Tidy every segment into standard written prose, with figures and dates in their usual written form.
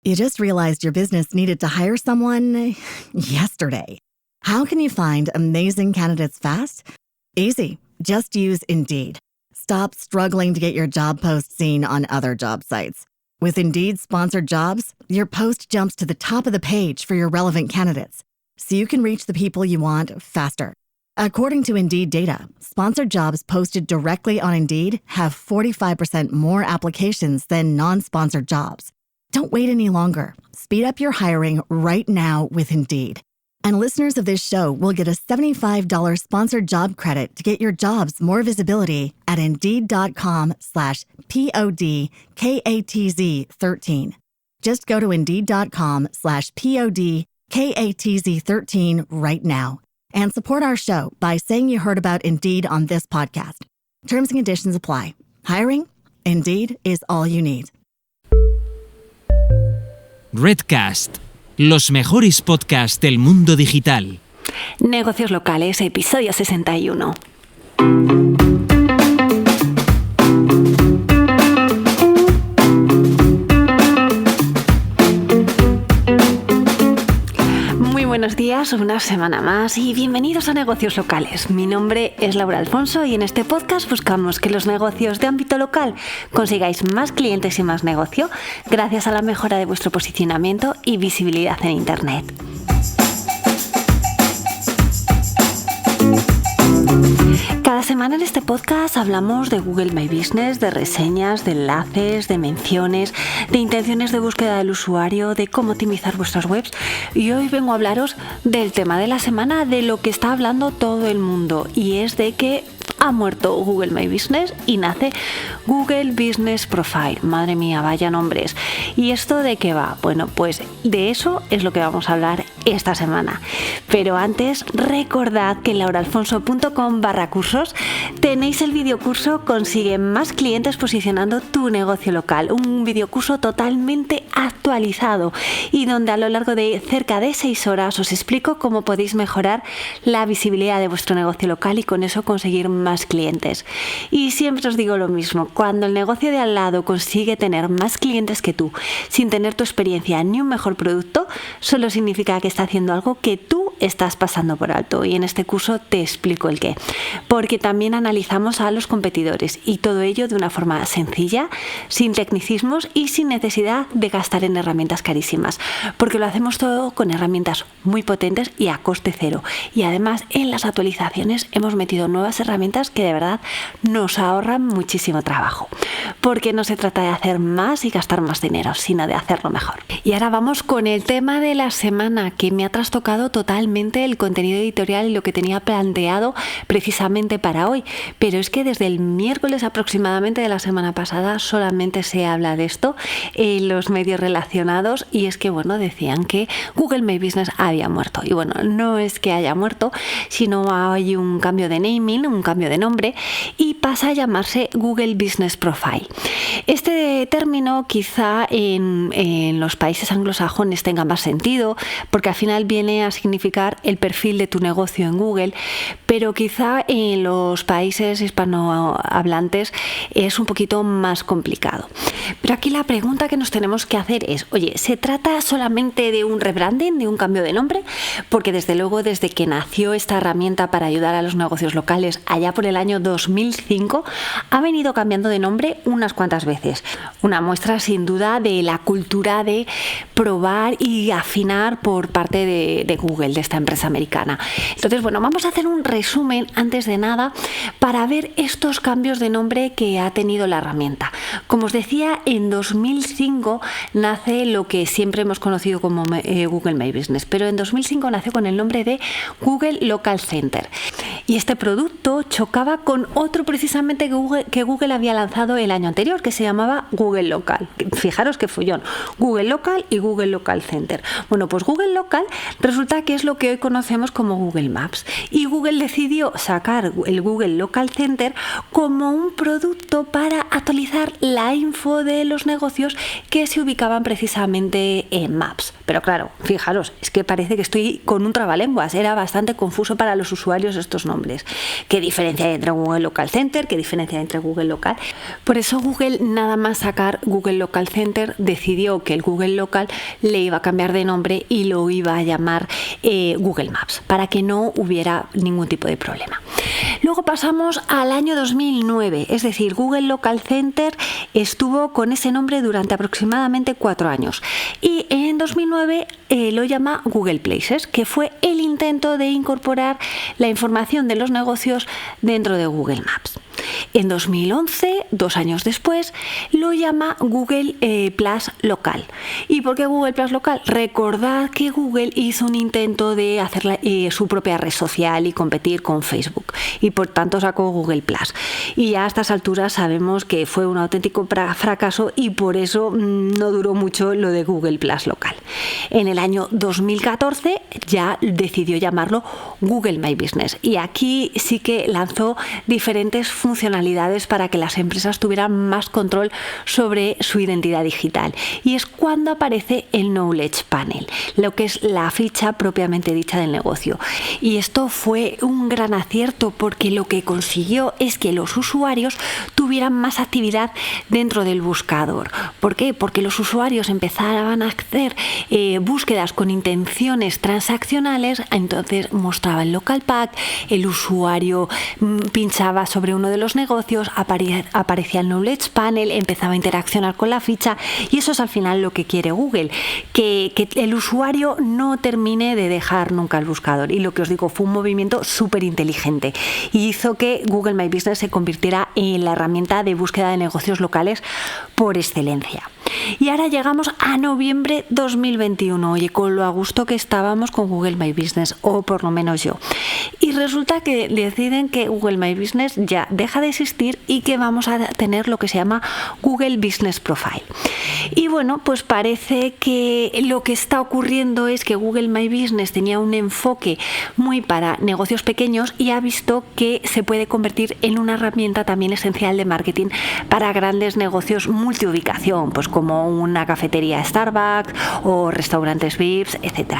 You just realized your business needed to hire someone yesterday. How can you find amazing candidates fast? Easy. Just use Indeed. Stop struggling to get your job post seen on other job sites. With Indeed sponsored jobs, your post jumps to the top of the page for your relevant candidates, so you can reach the people you want faster. According to Indeed data, sponsored jobs posted directly on Indeed have 45% more applications than non-sponsored jobs. Don't wait any longer. Speed up your hiring right now with Indeed. And listeners of this show will get a $75 sponsored job credit to get your jobs more visibility at Indeed.com/PODKATZ13. Just go to Indeed.com/PODKATZ13 right now and support our show by saying you heard about Indeed on this podcast. Terms and conditions apply. Hiring? Indeed is all you need. Redcast, los mejores podcasts del mundo digital. Negocios locales, episodio 61. Buenos días, una semana más y bienvenidos a Negocios Locales. Mi nombre es Laura Alfonso y en este podcast buscamos que los negocios de ámbito local consigáis más clientes y más negocio gracias a la mejora de vuestro posicionamiento y visibilidad en Internet. Cada semana en este podcast hablamos de Google My Business, de reseñas, de enlaces, de menciones, de intenciones de búsqueda del usuario, de cómo optimizar vuestras webs. Y hoy vengo a hablaros del tema de la semana, de lo que está hablando todo el mundo, y es de que ha muerto Google My Business y nace Google Business Profile. Madre mía, vaya nombres. ¿Y esto de qué va? Bueno, pues de eso es lo que vamos a hablar esta semana. Pero antes, recordad que en lauraalfonso.com/cursos tenéis el videocurso Consigue más clientes posicionando tu negocio local. Un videocurso totalmente actualizado y donde a lo largo de cerca de 6 horas os explico cómo podéis mejorar la visibilidad de vuestro negocio local y con eso conseguir más clientes. Y siempre os digo lo mismo, cuando el negocio de al lado consigue tener más clientes que tú sin tener tu experiencia ni un mejor producto, solo significa que está haciendo algo que tú estás pasando por alto, y en este curso te explico el qué, porque también analizamos a los competidores y todo ello de una forma sencilla, sin tecnicismos y sin necesidad de gastar en herramientas carísimas, porque lo hacemos todo con herramientas muy potentes y a coste cero, y además en las actualizaciones hemos metido nuevas herramientas que de verdad nos ahorran muchísimo trabajo, porque no se trata de hacer más y gastar más dinero, sino de hacerlo mejor. Y ahora vamos con el tema de la semana, que me ha trastocado totalmente el contenido editorial y lo que tenía planteado precisamente para hoy, pero es que desde el miércoles aproximadamente de la semana pasada solamente se habla de esto en los medios relacionados, y es que bueno, decían que Google My Business había muerto, y bueno, no es que haya muerto, sino hay un cambio de naming, un cambio de nombre, y pasa a llamarse Google Business Profile. Este término quizá en los países anglosajones tenga más sentido, porque al final viene a significar el perfil de tu negocio en Google, pero quizá en los países hispanohablantes es un poquito más complicado. Pero aquí la pregunta que nos tenemos que hacer es, oye, ¿se trata solamente de un rebranding, de un cambio de nombre? Porque desde luego, desde que nació esta herramienta para ayudar a los negocios locales allá por el año 2005, ha venido cambiando de nombre unas cuantas veces. Una muestra sin duda de la cultura de probar y afinar por parte de Google, de esta empresa americana. Entonces, bueno, vamos a hacer un resumen antes de nada para ver estos cambios de nombre que ha tenido la herramienta. Como os decía, en 2005 nace lo que siempre hemos conocido como Google My Business, pero en 2005 nació con el nombre de Google Local Center. Y este producto chocaba con otro precisamente que Google había lanzado el año anterior, que se llamaba Google Local. Fijaros qué follón, Google Local y Google Local Center. Bueno, pues Google Local resulta que es lo que hoy conocemos como Google Maps, y Google decidió sacar el Google Local Center como un producto para actualizar la info de los negocios que se ubicaban precisamente en Maps. Pero claro, fijaros, es que parece que estoy con un trabalenguas. Era bastante confuso para los usuarios estos nombres. ¿Qué diferencia hay entre Google Local Center? ¿Qué diferencia hay entre Google Local? Por eso Google, nada más sacar Google Local Center, decidió que el Google Local le iba a cambiar de nombre y lo iba a llamar Google Maps, para que no hubiera ningún tipo de problema. Luego pasamos al año 2009, es decir, Google Local Center estuvo con ese nombre durante aproximadamente 4 años y en 2009 lo llama Google Places, que fue el intento de incorporar la información de los negocios dentro de Google Maps. En 2011, 2 años después, lo llama Google Plus Local. ¿Y por qué Google Plus Local? Recordad que Google hizo un intento de hacer su propia red social y competir con Facebook, y por tanto sacó Google Plus. Y ya a estas alturas sabemos que fue un auténtico fracaso y por eso no duró mucho lo de Google Plus Local. En el año 2014 ya decidió llamarlo Google My Business, y aquí sí que lanzó diferentes funcionalidades para que las empresas tuvieran más control sobre su identidad digital, y es cuando aparece el Knowledge Panel, lo que es la ficha propiamente dicha del negocio. Y esto fue un gran acierto porque lo que consiguió es que los usuarios tuvieran más actividad dentro del buscador. ¿Por qué? Porque los usuarios empezaban a hacer búsquedas con intenciones transaccionales, entonces mostraba el local pack, el usuario pinchaba sobre uno de los negocios, aparecía el Knowledge Panel, empezaba a interaccionar con la ficha, y eso es al final lo que quiere Google, que el usuario no termine de dejar nunca el buscador. Y lo que os digo, fue un movimiento súper inteligente y hizo que Google My Business se convirtiera en la herramienta de búsqueda de negocios locales por excelencia. Y ahora llegamos a noviembre 2021, oye, con lo a gusto que estábamos con Google My Business, o por lo menos yo. Y resulta que deciden que Google My Business ya deja de existir y que vamos a tener lo que se llama Google Business Profile. Y bueno, pues parece que lo que está ocurriendo es que Google My Business tenía un enfoque muy para negocios pequeños y ha visto que se puede convertir en una herramienta también esencial de marketing para grandes negocios multiubicación, pues como una cafetería Starbucks o restaurantes VIPs, etc.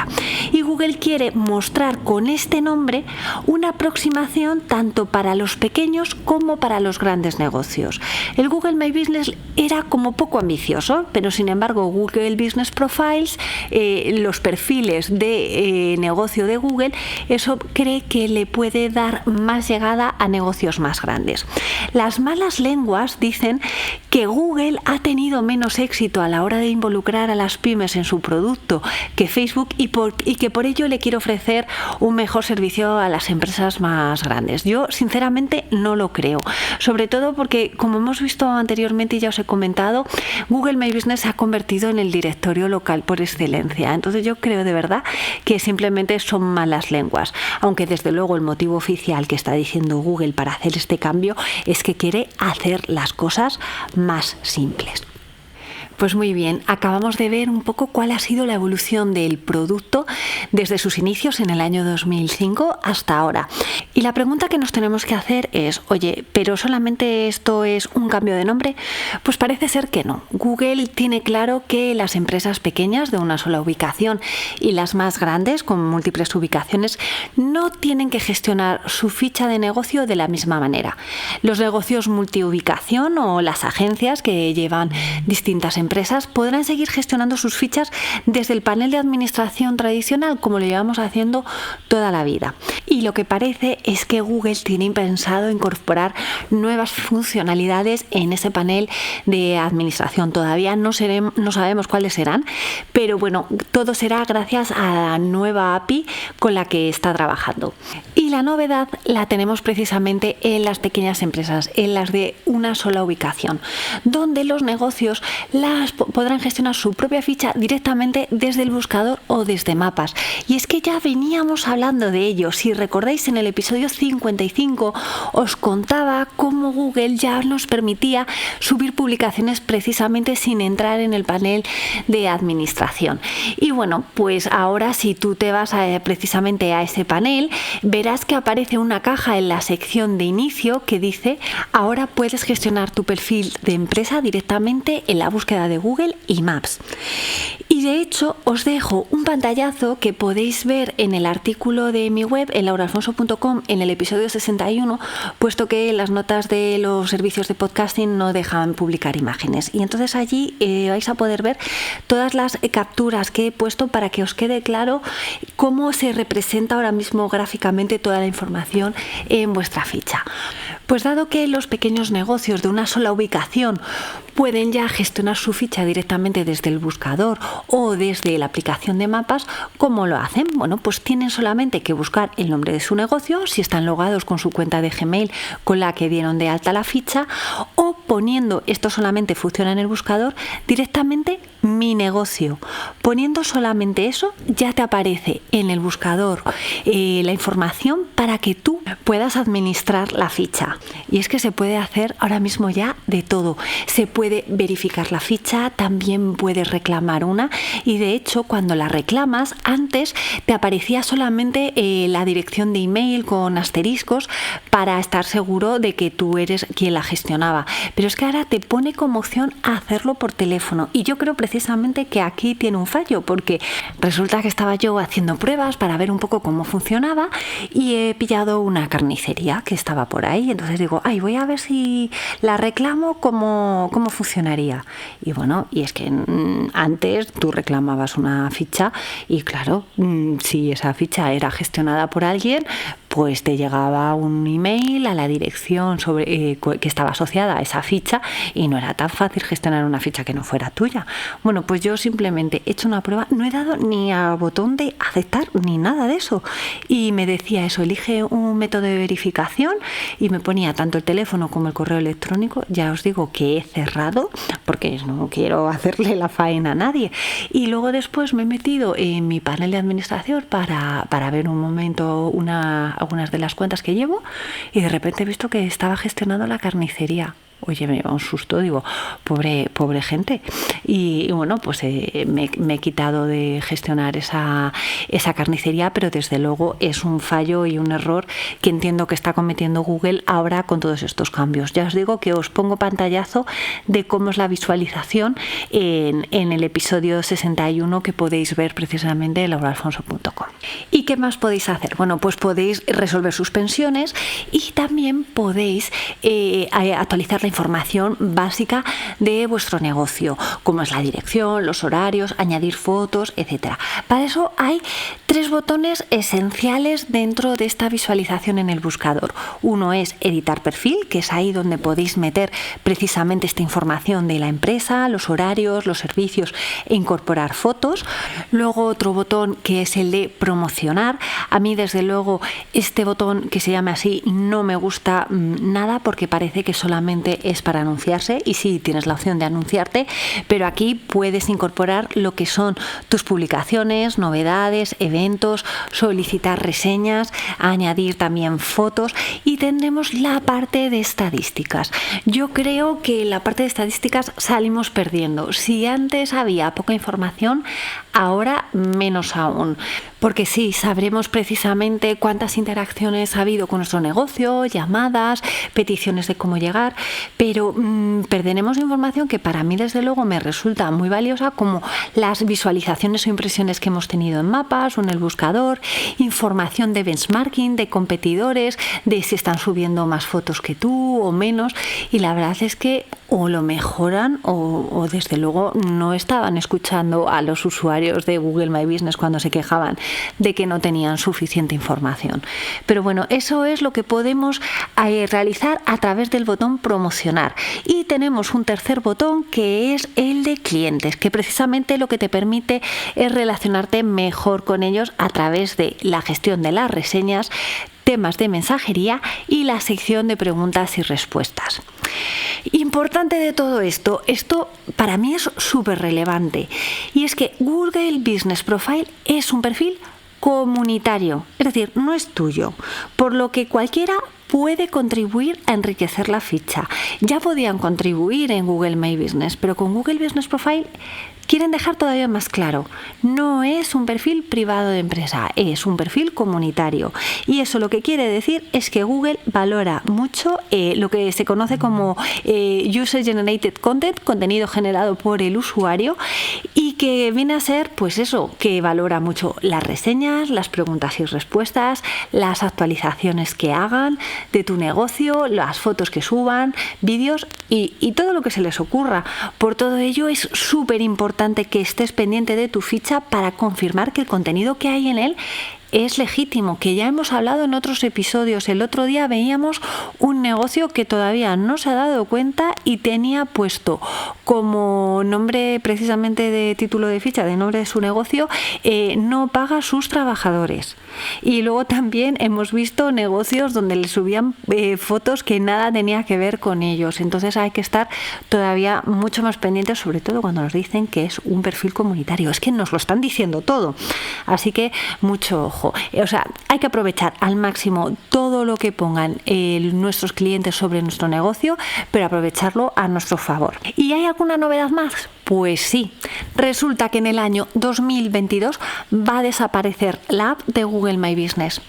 Y Google quiere mostrar con este nombre una aproximación tanto para los pequeños como para los grandes negocios. El Google My Business era como poco ambicioso, pero sin embargo Google Business Profiles, los perfiles de negocio de Google, eso cree que le puede dar más llegada a negocios más grandes. Las malas lenguas dicen que Google ha tenido menos éxito a la hora de involucrar a las pymes en su producto que Facebook y que por ello le quiere ofrecer un mejor servicio a las empresas más grandes. Yo sinceramente no lo creo, sobre todo porque, como hemos visto anteriormente y ya os he comentado, Google My Business se ha convertido en el directorio local por excelencia. Entonces yo creo de verdad que simplemente son malas lenguas, aunque desde luego el motivo oficial que está diciendo Google para hacer este cambio es que quiere hacer las cosas más simples. Pues muy bien, acabamos de ver un poco cuál ha sido la evolución del producto desde sus inicios en el año 2005 hasta ahora. Y la pregunta que nos tenemos que hacer es, oye, ¿pero solamente esto es un cambio de nombre? Pues parece ser que no. Google tiene claro que las empresas pequeñas de una sola ubicación y las más grandes con múltiples ubicaciones no tienen que gestionar su ficha de negocio de la misma manera. Los negocios multiubicación o las agencias que llevan distintas empresas podrán seguir gestionando sus fichas desde el panel de administración tradicional, como lo llevamos haciendo toda la vida. Y lo que parece es que Google tiene pensado incorporar nuevas funcionalidades en ese panel de administración. Todavía no sabemos cuáles serán, pero bueno, todo será gracias a la nueva API con la que está trabajando. Y la novedad la tenemos precisamente en las pequeñas empresas, en las de una sola ubicación, donde los negocios podrán gestionar su propia ficha directamente desde el buscador o desde mapas. Y es que ya veníamos hablando de ello. Si recordáis, en el episodio 55 os contaba cómo Google ya nos permitía subir publicaciones precisamente sin entrar en el panel de administración. Y bueno, pues ahora si tú te vas precisamente a ese panel, verás que aparece una caja en la sección de inicio que dice: ahora puedes gestionar tu perfil de empresa directamente en la búsqueda de Google y Maps. Y de hecho os dejo un pantallazo que podéis ver en el artículo de mi web, en lauraalfonso.com, en el episodio 61, puesto que las notas de los servicios de podcasting no dejan publicar imágenes. Y entonces allí vais a poder ver todas las capturas que he puesto para que os quede claro cómo se representa ahora mismo gráficamente toda la información en vuestra ficha. Pues dado que los pequeños negocios de una sola ubicación pueden ya gestionar su ficha directamente desde el buscador o desde la aplicación de mapas, ¿cómo lo hacen? Bueno, pues tienen solamente que buscar el nombre de su negocio, si están logados con su cuenta de Gmail con la que dieron de alta la ficha, o poniendo, esto solamente funciona en el buscador, directamente mi negocio. Poniendo solamente eso, ya te aparece en el buscador la información para que tú puedas administrar la ficha. Y es que se puede hacer ahora mismo ya de todo. Se puede verificar la ficha, también puedes reclamar una, y de hecho cuando la reclamas, antes te aparecía solamente la dirección de email con asteriscos para estar seguro de que tú eres quien la gestionaba. Pero es que ahora te pone como opción hacerlo por teléfono, y yo creo precisamente que aquí tiene un fallo, porque resulta que estaba yo haciendo pruebas para ver un poco cómo funcionaba y he pillado una carnicería que estaba por ahí. Entonces digo, voy a ver si la reclamo, cómo funcionaría. Y bueno, y es que antes tú reclamabas una ficha y claro, si esa ficha era gestionada por alguien, pues te llegaba un email a la dirección que estaba asociada a esa ficha, y no era tan fácil gestionar una ficha que no fuera tuya. Bueno, pues yo simplemente he hecho una prueba, no he dado ni al botón de aceptar ni nada de eso, y me decía eso, elige un método de verificación, y me ponía tanto el teléfono como el correo electrónico. Ya os digo que he cerrado porque no quiero hacerle la faena a nadie, y luego después me he metido en mi panel de administración para ver un momento algunas de las cuentas que llevo, y de repente he visto que estaba gestionando la carnicería. Oye, me da un susto, digo, pobre gente. Y bueno, pues me he quitado de gestionar esa carnicería, pero desde luego es un fallo y un error que entiendo que está cometiendo Google ahora con todos estos cambios. Ya os digo que os pongo pantallazo de cómo es la visualización en el episodio 61, que podéis ver precisamente en lauraalfonso.com. ¿Y qué más podéis hacer? Bueno, pues podéis resolver suspensiones y también podéis actualizar la información básica de vuestro negocio, como es la dirección, los horarios, añadir fotos, etcétera. Para eso hay 3 botones esenciales dentro de esta visualización en el buscador. Uno es editar perfil, que es ahí donde podéis meter precisamente esta información de la empresa, los horarios, los servicios e incorporar fotos. Luego otro botón que es el de promocionar. A mí desde luego este botón, que se llama así, no me gusta nada, porque parece que solamente es para anunciarse, y sí, tienes la opción de anunciarte, pero aquí puedes incorporar lo que son tus publicaciones, novedades, eventos, solicitar reseñas, añadir también fotos, y tendremos la parte de estadísticas. Yo creo que la parte de estadísticas salimos perdiendo. Si antes había poca información, ahora menos aún, porque sí, sabremos precisamente cuántas interacciones ha habido con nuestro negocio, llamadas, peticiones de cómo llegar, pero perderemos información que para mí desde luego me resulta muy valiosa, como las visualizaciones o impresiones que hemos tenido en mapas o en el buscador, información de benchmarking, de competidores, de si están subiendo más fotos que tú o menos, y la verdad es que o lo mejoran o desde luego no estaban escuchando a los usuarios de Google My Business cuando se quejaban de que no tenían suficiente información. Pero bueno, eso es lo que podemos realizar a través del botón promocionar. Y tenemos un tercer botón, que es el de clientes, que precisamente lo que te permite es relacionarte mejor con ellos a través de la gestión de las reseñas, temas de mensajería y la sección de preguntas y respuestas. Importante de todo esto para mí es súper relevante, y es que Google Business Profile es un perfil comunitario, es decir, no es tuyo, por lo que cualquiera puede contribuir a enriquecer la ficha. Ya podían contribuir en Google My Business, pero con Google Business Profile quieren dejar todavía más claro, no es un perfil privado de empresa, es un perfil comunitario. Y eso lo que quiere decir es que Google valora mucho lo que se conoce como User Generated Content, contenido generado por el usuario, y que viene a ser, pues eso, que valora mucho las reseñas, las preguntas y respuestas, las actualizaciones que hagan de tu negocio, las fotos que suban, vídeos y todo lo que se les ocurra. Por todo ello es súper importante que estés pendiente de tu ficha para confirmar que el contenido que hay en él es legítimo, que ya hemos hablado en otros episodios. El otro día veíamos un negocio que todavía no se ha dado cuenta y tenía puesto como nombre, precisamente de título de ficha, de nombre de su negocio, no paga a sus trabajadores. Y luego también hemos visto negocios donde le subían fotos que nada tenía que ver con ellos. Entonces hay que estar todavía mucho más pendientes, sobre todo cuando nos dicen que es un perfil comunitario. Es que nos lo están diciendo todo. Así que mucho ojo. O sea, hay que aprovechar al máximo todo lo que pongan nuestros clientes sobre nuestro negocio, pero aprovecharlo a nuestro favor. ¿Y hay alguna novedad más? Pues sí, resulta que en el año 2022 va a desaparecer la app de Google My Business.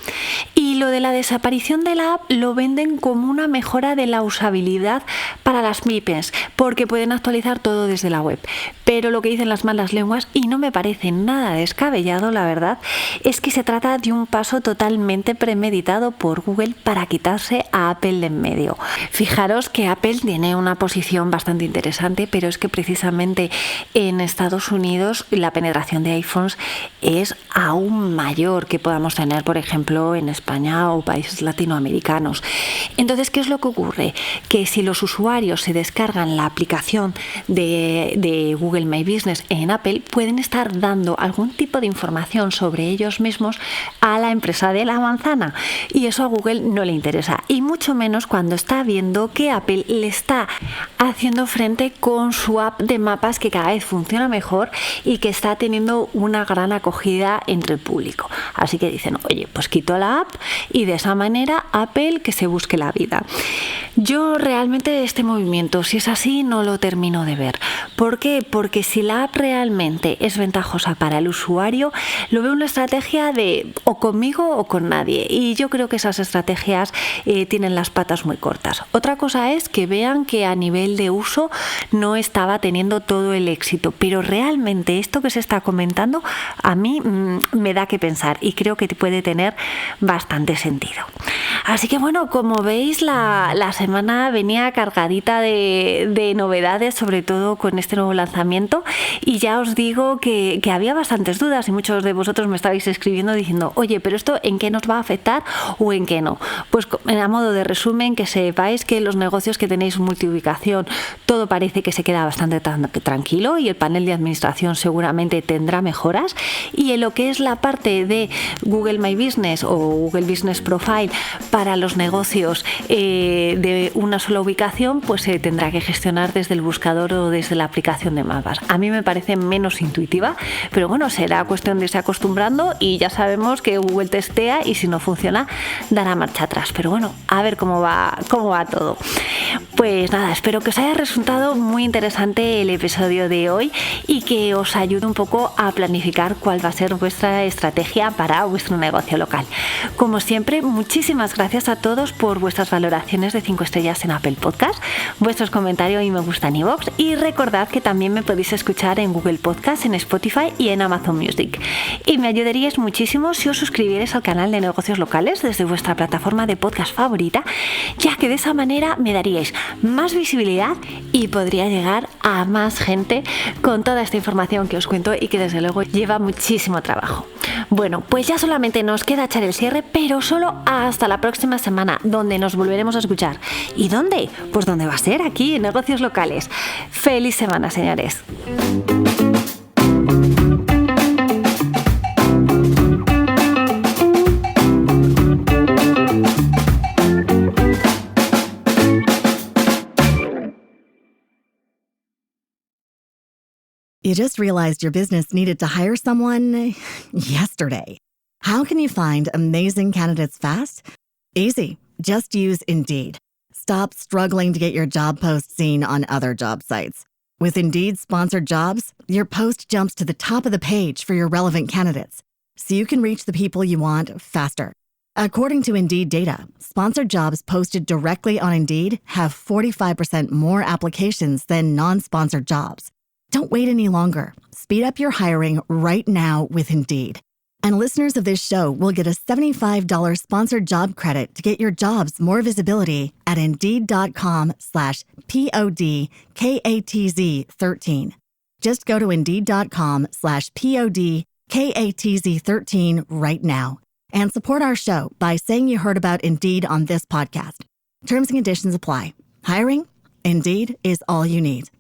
Y lo de la desaparición de la app lo venden como una mejora de la usabilidad para las pymes, porque pueden actualizar todo desde la web. Pero lo que dicen las malas lenguas, y no me parece nada descabellado, la verdad, es que se trata de un paso totalmente premeditado por Google para quitarse a Apple de en medio. Fijaros que Apple tiene una posición bastante interesante, pero es que precisamente en Estados Unidos la penetración de iPhones es aún mayor que podamos tener, por ejemplo, en España o países latinoamericanos. Entonces, ¿qué es lo que ocurre? Que si los usuarios se descargan la aplicación de Google My Business en Apple, pueden estar dando algún tipo de información sobre ellos mismos a la empresa de la manzana, y eso a Google no le interesa, y mucho menos cuando está viendo que Apple le está haciendo frente con su app de mapas, que cada vez funciona mejor y que está teniendo una gran acogida entre el público. Así que dicen, oye, pues quito la app y de esa manera Apple que se busque la vida. Yo realmente este movimiento, si es así, no lo termino de ver. ¿Por qué? Porque si la app realmente es ventajosa para el usuario, lo veo una estrategia de o conmigo o con nadie, y yo creo que esas estrategias tienen las patas muy cortas. Otra cosa es que vean que a nivel de uso no estaba teniendo todo el éxito, pero realmente esto que se está comentando a mí me da que pensar y creo que puede tener bastante sentido. Así que bueno, como veis, la semana venía cargadita de novedades, sobre todo con este nuevo lanzamiento, y ya os digo que había bastantes dudas y muchos de vosotros me estabais escribiendo diciendo, oye, pero esto ¿en qué nos va a afectar o en qué no? Pues a modo de resumen, que sepáis que los negocios que tenéis multiubicación, todo parece que se queda bastante tranquilo y el panel de administración seguramente tendrá mejoras, y en lo que es la parte de Google My Business o Google Business Profile para los negocios de una sola ubicación, pues se tendrá que gestionar desde el buscador o desde la aplicación de mapas. A mí me parece menos intuitiva, pero bueno, será cuestión de irse acostumbrando, y ya sabemos que Google testea y si no funciona dará marcha atrás. Pero bueno, a ver cómo va todo. Pues nada, espero que os haya resultado muy interesante el episodio de hoy y que os ayude un poco a planificar cuál va a ser vuestra estrategia para vuestro negocio local. Como siempre, muchísimas gracias a todos por vuestras valoraciones de 5 estrellas en Apple Podcast, vuestros comentarios y me gusta en iVoox, y recordad que también me podéis escuchar en Google Podcast, en Spotify y en Amazon Music. Y me ayudaríais muchísimo si os suscribierais al canal de negocios locales desde vuestra plataforma de podcast favorita, ya que de esa manera me daríais más visibilidad y podría llegar a más gente con toda esta información que os cuento y que desde luego lleva muchísimo trabajo. Bueno, pues ya solamente nos queda echar el cierre, pero solo hasta la próxima semana, donde nos volveremos a escuchar. ¿Y dónde? Pues donde va a ser, aquí en Negocios Locales. ¡Feliz semana, señores! You just realized your business needed to hire someone yesterday. How can you find amazing candidates fast? Easy. Just use Indeed. Stop struggling to get your job post seen on other job sites. With Indeed sponsored jobs, your post jumps to the top of the page for your relevant candidates, so you can reach the people you want faster. According to Indeed data, sponsored jobs posted directly on Indeed have 45% more applications than non-sponsored jobs. Don't wait any longer. Speed up your hiring right now with Indeed. And listeners of this show will get a $75 sponsored job credit to get your jobs more visibility at Indeed.com/PODKATZ13. Just go to Indeed.com/PODKATZ13 right now and support our show by saying you heard about Indeed on this podcast. Terms and conditions apply. Hiring? Indeed is all you need.